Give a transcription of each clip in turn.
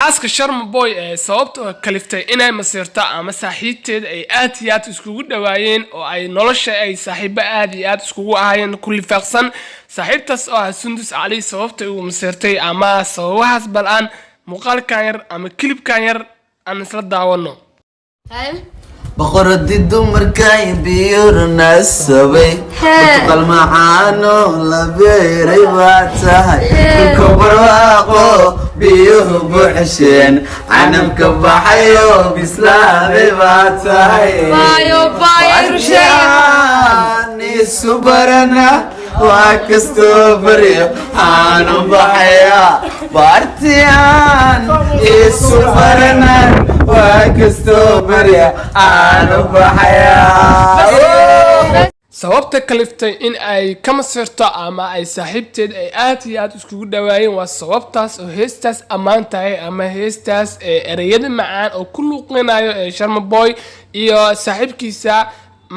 xaaska Sharma Boy sababtoo kaliftay inay masirta ama saaxiibteed ay aad iyo aad iskugu dhawaayeen oo ay nolosha ay saaxiibo aad iyo aad iskugu ahaayeen kulli faaqsan saaxiibtaas oo ah Sundus Ali sababtay uu masirtay ama sababahaas balaan muuqaalkan yar ama clipkan yar aan isla daawano بقردي دمركاي بيورنا السبي بتقل معانو لبيري باتاي الكبر واقو بيوه بحشين عنم كبحيو بسلامي باتاي بايو رشاني سبرنا واكستو بريو عنو بحيا بارتيان يسبرنا واكستو بريو sababta kaliftay in ay ka masirto ama ay saaxiibteed ay aad iyo aad iskugu dhawaayeen waa sababtaas oo heestaas ammaan tahay ama heestaas ereyada macaan oo ku luuqinayo Sharma Boy iyo saaxiibkiisa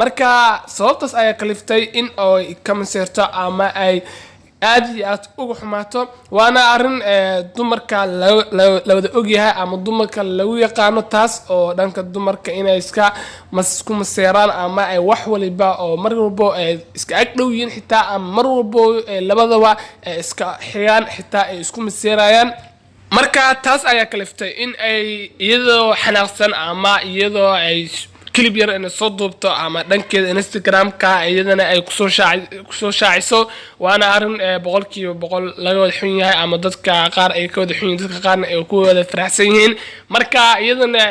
marka sababtaas ayaa kaliftay in ay ka masirto ama ay aad iyo aad ugu xumaato waana arin dumarka la wada ogyahay ama dumarka lagu yaqaano taas oo dhanka dumarka inay iska masku maseeraan ama ay wax waliba oo mar walba iska agdhow yihiin xitaa ama mar walba labadaba iska xigaan xitaa ay isku maseerayaan marka taas ayaa kaliftay in ay iyadoo xanaaqsan ama iyadoo ay clip yar in soo duubto ama dhankeeda Instagram-ka iyadana ay ku soo shaaciso waana arin boqolkiiba boqol laga wada xun yahay ama dadka qaar ay ka wada xun yihiin dadka qaarna ay ku wada faraxsan yihiin marka iyadana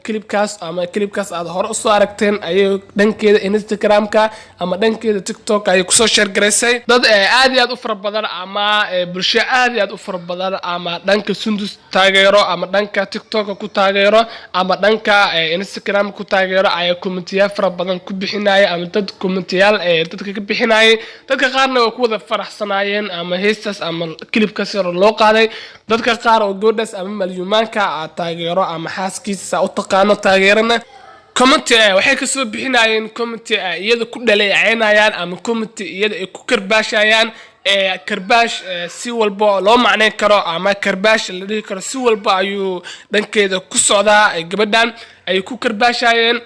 clipkaas aad hore u soo aragteen ay dhankeeda Instagram-ka ama dhankeeda TikTok ay ku soo share gareysay dad aad iyo aad u fara badan ama bulsho aad iyo aad u fara badan ama dhanka Sundus taageero ama dhanka TikTok ku taageero ama dhanka Instagram ku taageero ay commentiya fara badan ku bixinay ama dad commentiyaal dadka ka bixinay dadka qaarna oo ku wada faraxsanaayeen ama heestaas ama clipkaas loo qaaday dadka qaar oo goodhaas ama malyuumaanka taageero ama xaaskiisa u taqaano taageerana comment waxay ka soo bixinayeen comment iyada ku dhaleecaynayaan ama comment iyada ay ku karbaashayaan karbaash si walba loo macneyn karo ama karbaash la dhigi karo si walba ayuu dhankeeda ku socdaa gabadhan ay ku karbaashayeen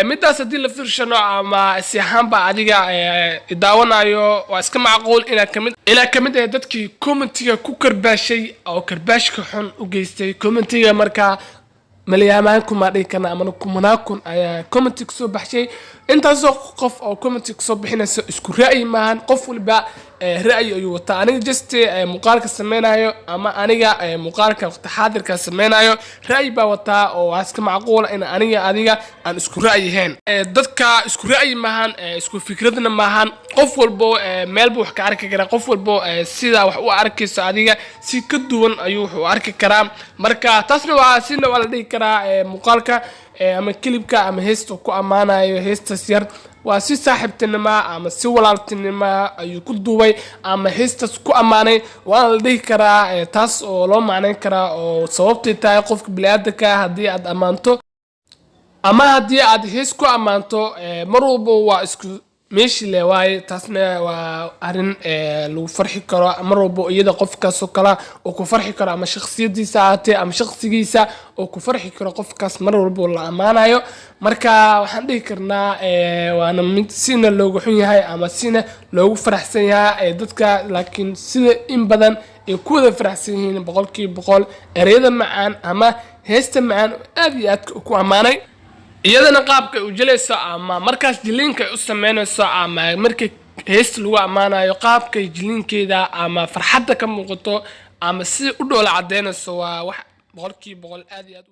midaas hadii la fiirsano ama si ahaanba adiga daawanayo waa iska macquul ila kamid dadkii commentiga ku karbaashay oo karbaashka xun u geystay commentiga marka مليان كما ديكنا أما كمناكون أي كومنتك صوب بحشي أنت زوق قف أو كومنتك صوب بحنا إسكو رأي مان قف والباء رأي أيوة أنا جست مقارنة سمينا أيو أما أنا مقارنة تحاضر كسمينا أيو رأي بوتا أو عسك معقول إن أنا أديك أن إسكو رأي هن ضدك إسكو رأي مهان إسكو فكرتنا مهان قف والبو ملبو حكارك كرا قف والبو سيدا وحركة سعدية سيكدون أيوه وحركة كرام مركا تصنع سينا ولا ديك مقالك ama clipka ama heesto ku amaanayo heestas yar waa si saaxiibtinimo ama si walaaltinimo ayuu ku duubay ama heestas ku amaanay waa la dhihi karaa taas oo loo macneyn karaa oo sababtay tahay qofka bini'aadamka hadii aad amaanto ama hadii aad hees ku amaanto mar walba waa isku meeshii le waay taasna waa arin lagu farxi karo mar walba iyada qofkaas oo kala oo ku farxi karo ama shakhsiyadiisa aatay ama shakhsigiisa oo ku farxi karo qofkaas mar walba la amaanayo marka waxaan dhihi karnaa waana mid sina loogu xun yahay ama sina loogu faraxsan yahay dadka laakiin sida in badan ay ku wada faraxsan yihiin boqolkiiba boqol ereyada macaan ama heesta macaan aad iyo aad ku amaanay iyadana qaabka u jilayso ama markaas jilinka u sameynayso ama markii heest lagu amaanayo qaabka jilinkeeda ama farxadda ka muuqato ama si u dhool cadeynayso waa wax boqolkiiba boqol aad iyo aad